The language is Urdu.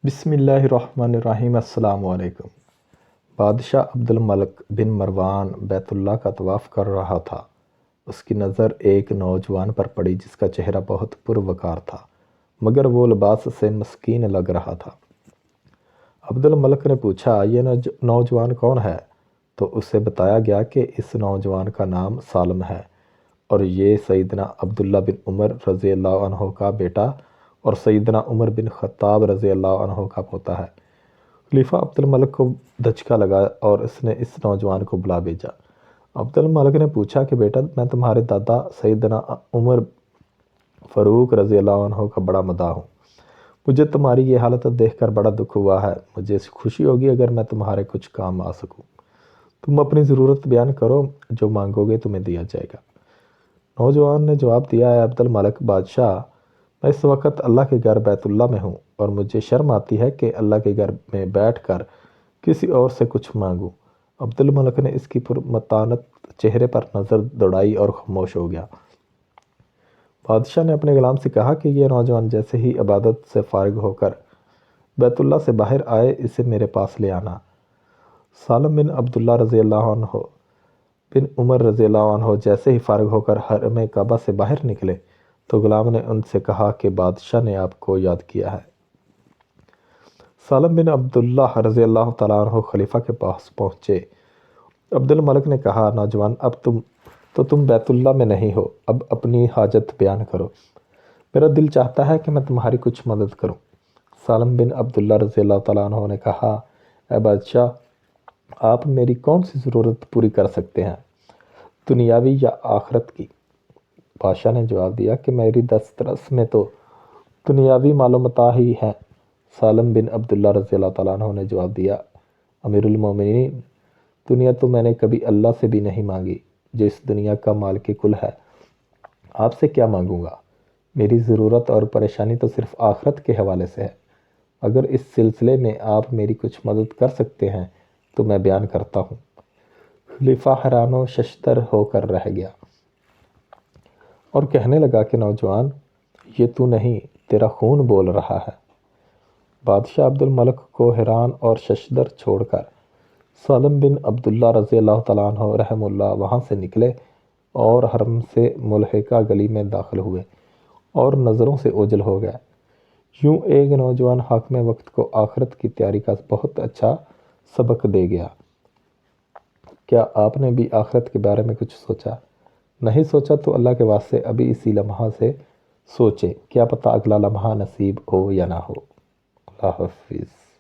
بسم اللہ الرحمن الرحیم۔ السلام علیکم۔ بادشاہ عبد الملک بن مروان بیت اللہ کا طواف کر رہا تھا۔ اس کی نظر ایک نوجوان پر پڑی جس کا چہرہ بہت پروقار تھا، مگر وہ لباس سے مسکین لگ رہا تھا۔ عبد الملک نے پوچھا، یہ نوجوان کون ہے؟ تو اسے بتایا گیا کہ اس نوجوان کا نام سالم ہے اور یہ سیدنا عبداللہ بن عمر رضی اللہ عنہ کا بیٹا اور سیدنا عمر بن خطاب رضی اللہ عنہ کا پوتا ہے۔ خلیفہ عبد الملک کو دھچکا لگا اور اس نے اس نوجوان کو بلا بھیجا۔ عبد الملک نے پوچھا کہ بیٹا، میں تمہارے دادا سیدنا عمر فاروق رضی اللہ عنہ کا بڑا مداح ہوں۔ مجھے تمہاری یہ حالت دیکھ کر بڑا دکھ ہوا ہے۔ مجھے خوشی ہوگی اگر میں تمہارے کچھ کام آ سکوں۔ تم اپنی ضرورت بیان کرو، جو مانگو گے تمہیں دیا جائے گا۔ نوجوان نے جواب دیا، اے عبد الملک بادشاہ، میں اس وقت اللہ کے گھر بیت اللہ میں ہوں اور مجھے شرم آتی ہے کہ اللہ کے گھر میں بیٹھ کر کسی اور سے کچھ مانگوں۔ عبد الملک نے اس کی پرمتانت چہرے پر نظر دوڑائی اور خاموش ہو گیا۔ بادشاہ نے اپنے غلام سے کہا کہ یہ نوجوان جیسے ہی عبادت سے فارغ ہو کر بیت اللہ سے باہر آئے، اسے میرے پاس لے آنا۔ سالم بن عبداللہ رضی اللہ عنہ بن عمر رضی اللہ عنہ جیسے ہی فارغ ہو کر حرم کعبہ سے باہر نکلے تو غلام نے ان سے کہا کہ بادشاہ نے آپ کو یاد کیا ہے۔ سالم بن عبداللہ رضی اللہ تعالیٰ عنہ خلیفہ کے پاس پہنچے۔ عبد الملک نے کہا، نوجوان، اب تم بیت اللہ میں نہیں ہو، اب اپنی حاجت بیان کرو۔ میرا دل چاہتا ہے کہ میں تمہاری کچھ مدد کروں۔ سالم بن عبداللہ رضی اللہ تعالیٰ عنہ نے کہا، اے بادشاہ، آپ میری کون سی ضرورت پوری کر سکتے ہیں، دنیاوی یا آخرت کی؟ بادشاہ نے جواب دیا کہ میری دسترس میں تو دنیاوی مال و متاع ہی ہے۔ سالم بن عبداللہ رضی اللہ تعالیٰ عنہ نے جواب دیا، امیر المومنین، دنیا تو میں نے کبھی اللہ سے بھی نہیں مانگی جو اس دنیا کا مالک کل ہے۔ آپ سے کیا مانگوں گا؟ میری ضرورت اور پریشانی تو صرف آخرت کے حوالے سے ہے۔ اگر اس سلسلے میں آپ میری کچھ مدد کر سکتے ہیں تو میں بیان کرتا ہوں۔ خلیفہ حیران و ششدر ہو کر رہ گیا اور کہنے لگا کہ نوجوان، یہ تو نہیں، تیرا خون بول رہا ہے۔ بادشاہ عبد الملک کو حیران اور ششدر چھوڑ کر سالم بن عبداللہ رضی اللہ تعالیٰ عنہ رحمہ اللہ وہاں سے نکلے اور حرم سے ملحقہ گلی میں داخل ہوئے اور نظروں سے اوجھل ہو گئے۔ یوں ایک نوجوان حاکم وقت کو آخرت کی تیاری کا بہت اچھا سبق دے گیا۔ کیا آپ نے بھی آخرت کے بارے میں کچھ سوچا؟ نہیں سوچا تو اللہ کے واسطے ابھی اسی لمحہ سے سوچے، کیا پتہ اگلا لمحہ نصیب ہو یا نہ ہو۔ اللہ حافظ۔